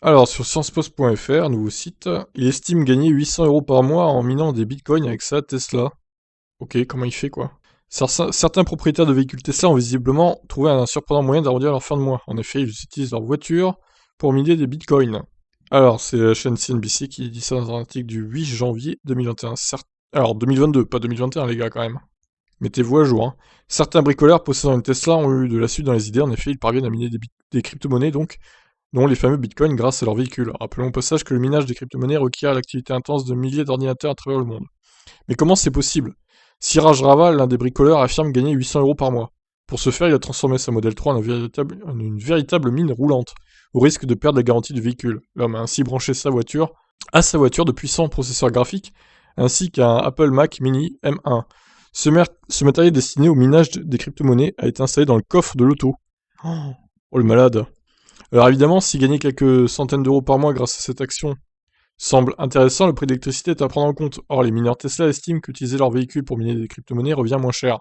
Alors, sur sciencepost.fr, nouveau site, il estime gagner 800 € par mois en minant des bitcoins avec sa Tesla. Ok, comment il fait quoi? Certains propriétaires de véhicules Tesla ont visiblement trouvé un surprenant moyen d'arrondir leur fin de mois. En effet, ils utilisent leur voiture pour miner des bitcoins. Alors, c'est la chaîne CNBC qui dit ça dans un article du 8 janvier 2021. Alors, 2022, pas 2021 les gars quand même. Mettez-vous à jour. Hein. Certains bricoleurs possédant une Tesla ont eu de la suite dans les idées. En effet, ils parviennent à miner des crypto-monnaies, donc, dont les fameux bitcoins grâce à leur véhicule. Rappelons au passage que le minage des crypto-monnaies requiert l'activité intense de milliers d'ordinateurs à travers le monde. Mais comment c'est possible? Siraj Raval, l'un des bricoleurs, affirme gagner 800 € par mois. Pour ce faire, il a transformé sa Model 3 en une véritable mine roulante, au risque de perdre la garantie du véhicule. L'homme a ainsi branché à sa voiture de puissants processeurs graphiques, ainsi qu'un Apple Mac Mini M1. Ce matériel destiné au minage des crypto-monnaies a été installé dans le coffre de l'auto. Oh le malade. Alors évidemment, si gagner quelques centaines d'euros par mois grâce à cette action semble intéressant, le prix de l'électricité est à prendre en compte. Or, les mineurs Tesla estiment qu'utiliser leur véhicule pour miner des crypto-monnaies revient moins cher.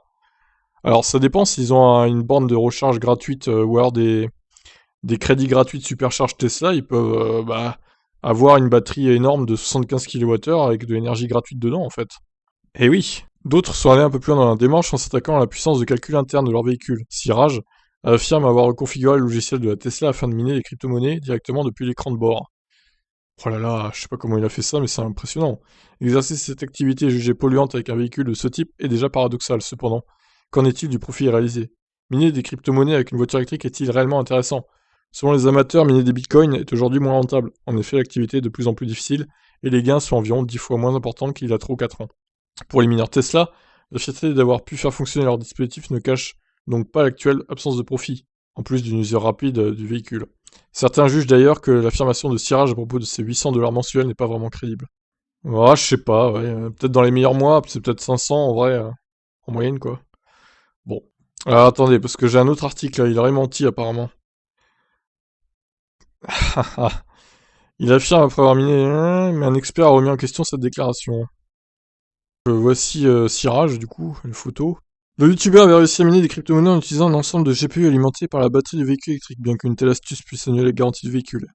Alors, ça dépend s'ils ont une borne de recharge gratuite ou alors des crédits gratuits de supercharge Tesla, ils peuvent avoir une batterie énorme de 75 kWh avec de l'énergie gratuite dedans, en fait. Et oui, d'autres sont allés un peu plus loin dans la démarche en s'attaquant à la puissance de calcul interne de leur véhicule. Siraj affirme avoir reconfiguré le logiciel de la Tesla afin de miner les crypto-monnaies directement depuis l'écran de bord. Oh là là, je sais pas comment il a fait ça, mais c'est impressionnant. Exercer cette activité jugée polluante avec un véhicule de ce type est déjà paradoxal, cependant. Qu'en est-il du profit réalisé? Miner des crypto-monnaies avec une voiture électrique est-il réellement intéressant? Selon les amateurs, miner des bitcoins est aujourd'hui moins rentable. En effet, l'activité est de plus en plus difficile, et les gains sont environ 10 fois moins importants qu'il y a 3 ou 4 ans. Pour les mineurs Tesla, la fierté d'avoir pu faire fonctionner leur dispositif ne cache donc pas l'actuelle absence de profit, en plus d'une usure rapide du véhicule. Certains jugent d'ailleurs que l'affirmation de Siraj à propos de ses 800 $ mensuels n'est pas vraiment crédible. Ah, je sais pas, ouais, peut-être dans les meilleurs mois, c'est peut-être 500 en vrai, en moyenne quoi. Bon. Alors attendez, parce que j'ai un autre article là, il aurait menti apparemment. Il affirme après avoir miné, mais un expert a remis en question cette déclaration. Voici Siraj, du coup, une photo. Le youtubeur avait réussi à miner des crypto-monnaies en utilisant un ensemble de GPU alimenté par la batterie du véhicule électrique, bien qu'une telle astuce puisse annuler la garantie du véhicule.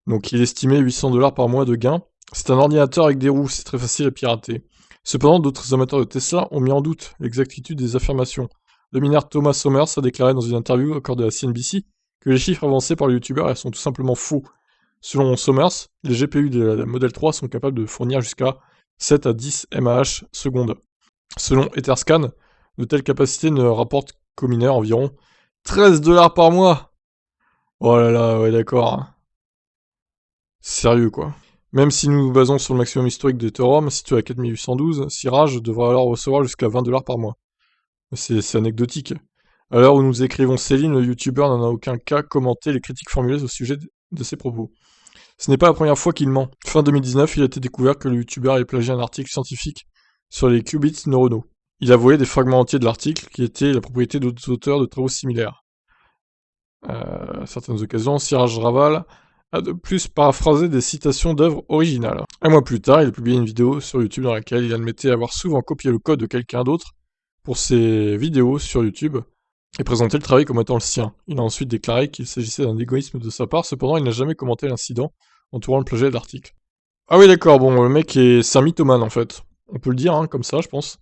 Donc il estimait 800 $ par mois de gains. C'est un ordinateur avec des roues, c'est très facile à pirater. Cependant, d'autres amateurs de Tesla ont mis en doute l'exactitude des affirmations. Le mineur Thomas Sommers a déclaré dans une interview accordée à CNBC que les chiffres avancés par le youtubeur sont tout simplement faux. Selon Sommers, les GPU de la Model 3 sont capables de fournir jusqu'à 7 à 10 mAh seconde. Selon Etherscan, de telles capacités ne rapportent qu'aux mineurs environ 13 $ par mois. Oh là là, ouais d'accord. Hein. Sérieux quoi. Même si nous nous basons sur le maximum historique d'Ethereum, situé à 4812, Siraj devrait alors recevoir jusqu'à 20 $ par mois. C'est anecdotique. À l'heure où nous écrivons Céline, le youtubeur n'en a aucun cas commenté les critiques formulées au sujet de ses propos. Ce n'est pas la première fois qu'il ment. Fin 2019, il a été découvert que le youtubeur avait plagié un article scientifique sur les qubits neuronaux. Il a volé des fragments entiers de l'article qui étaient la propriété d'autres auteurs de travaux similaires. À certaines occasions, Siraj Raval a de plus paraphrasé des citations d'œuvres originales. Un mois plus tard, il a publié une vidéo sur YouTube dans laquelle il admettait avoir souvent copié le code de quelqu'un d'autre pour ses vidéos sur YouTube et présenté le travail comme étant le sien. Il a ensuite déclaré qu'il s'agissait d'un égoïsme de sa part, cependant il n'a jamais commenté l'incident entourant le plagiat de l'article. Ah oui d'accord, bon le mec c'est un mythomane en fait. On peut le dire hein, comme ça je pense.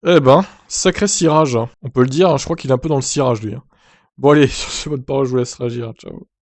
Eh ben, sacré cirage. On peut le dire, hein, je crois qu'il est un peu dans le cirage lui. Hein. Bon allez, sur ce bonne parole, je vous laisse réagir, ciao.